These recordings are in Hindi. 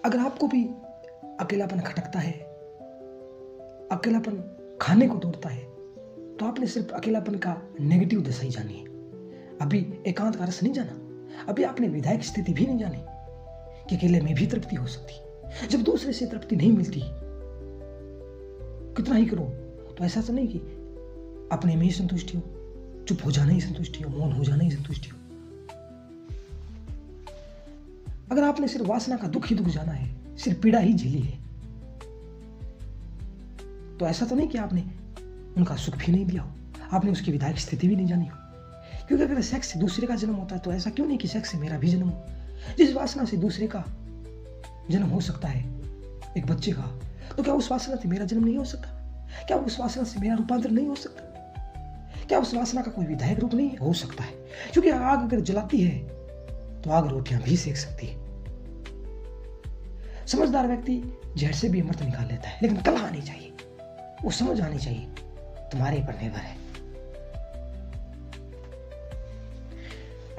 अगर आपको भी अकेलापन खटकता है, अकेलापन खाने को दौड़ता है, तो आपने सिर्फ अकेलापन का नेगेटिव दशा ही जानी है। अभी एकांत का रस नहीं जाना, अभी आपने विधायक स्थिति भी नहीं जानी कि अकेले में भी तृप्ति हो सकती। जब दूसरे से तृप्ति नहीं मिलती, कितना ही करो, तो ऐसा तो नहीं कि अपने में ही संतुष्टि हो, चुप हो जाना ही संतुष्टि हो, मौन हो जाना ही संतुष्टि हो। अगर आपने सिर्फ वासना का दुख ही दुख जाना है, सिर्फ पीड़ा ही झेली है, तो ऐसा तो नहीं कि आपने उनका सुख भी नहीं दिया हो, आपने उसकी विधायक स्थिति भी नहीं जानी हो। क्योंकि अगर सेक्स से दूसरे का जन्म होता है, तो ऐसा क्यों नहीं कि सेक्स से मेरा भी जन्म हो। जिस वासना से दूसरे का जन्म हो सकता है, एक बच्चे का, तो क्या उस वासना से मेरा जन्म नहीं हो सकता? क्या उस वासना से मेरा रूपांतर नहीं हो सकता? क्या उस वासना का कोई विधायक रूप नहीं हो सकता है? क्योंकि आग अगर जलाती है तो आग रोटियां भी सेक सकती है। समझदार व्यक्ति जहर से भी अमृत निकाल लेता है, लेकिन कला आनी चाहिए, वो समझ आनी चाहिए, तुम्हारे पर निर्भर है।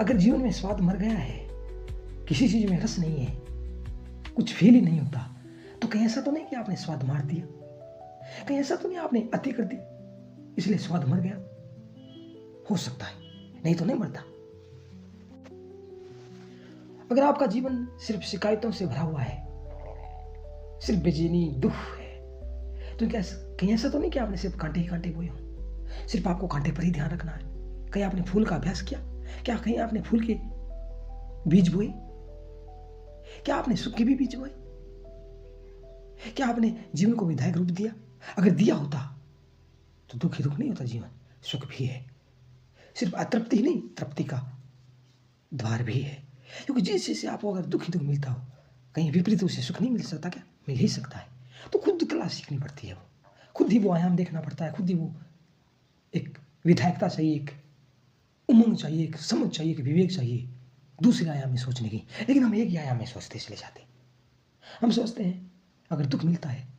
अगर जीवन में स्वाद मर गया है, किसी चीज में रस नहीं है, कुछ फील ही नहीं होता, तो कहीं ऐसा तो नहीं कि आपने स्वाद मार दिया, कहीं ऐसा तो नहीं आपने अति कर दी इसलिए स्वाद मर गया? हो सकता है, नहीं तो नहीं मरता। अगर आपका जीवन सिर्फ शिकायतों से भरा हुआ है, सिर्फ बेचैनी दुख है, तो क्या कहीं ऐसा तो नहीं कि आपने सिर्फ कांटे ही कांटे बोए हो, सिर्फ आपको कांटे पर ही ध्यान रखना है? कहीं आपने फूल का अभ्यास किया? क्या कहीं आपने फूल के बीज बोए? क्या आपने सुख के भी बीज बोए? क्या आपने जीवन को विधायक रूप दिया? अगर दिया होता तो दुख ही दुख नहीं होता, जीवन सुख भी है। सिर्फ अतृप्ति ही नहीं, तृप्ति का द्वार भी है। क्योंकि जिस चीज से आपको अगर दुख ही दुख मिलता हो, कहीं विपरीत उसे सुख नहीं मिल सकता क्या? मिल ही सकता है। तो खुद कला सीखनी पड़ती है, खुद ही वो आयाम देखना पड़ता है, खुद ही वो एक विधायकता चाहिए, एक उमंग चाहिए, एक समझ चाहिए, एक विवेक चाहिए दूसरे आयाम में सोचने की। लेकिन हम एक ही आयाम में सोचते चले जाते। हम सोचते हैं अगर दुख मिलता है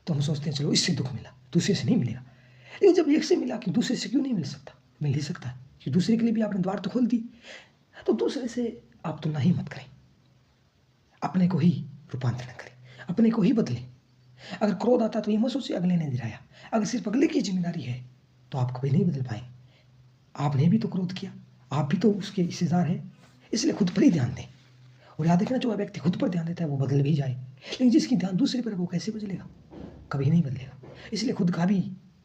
तो हम सोचते हैं चलो इससे दुख मिला, दूसरे से नहीं मिलेगा। लेकिन जब एक से मिला, कि दूसरे से क्यों नहीं मिल सकता? मिल ही सकता है, कि दूसरे के लिए भी आपने द्वार तो खोल दी। तो दूसरे से आप तुलना ही मत करें, अपने को ही रूपांतरण करें, अपने को ही बदलें। अगर क्रोध आता तो ये मत सोचिए अगले ने दिलाया। अगर सिर्फ अगले की जिम्मेदारी है तो आप कभी नहीं बदल पाएंगे। आपने भी तो क्रोध किया, आप भी तो उसके हिस्सेदार हैं, इसलिए खुद पर ही ध्यान दें। और याद रखना, जो व्यक्ति खुद पर ध्यान देता है वो बदल भी जाए, लेकिन जिसकी ध्यान दूसरे पर है वो कैसे बदलेगा? कभी नहीं बदलेगा। इसलिए खुद का भी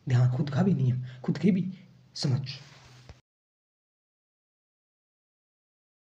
ध्यान, खुद का भी नियम, खुद की भी समझ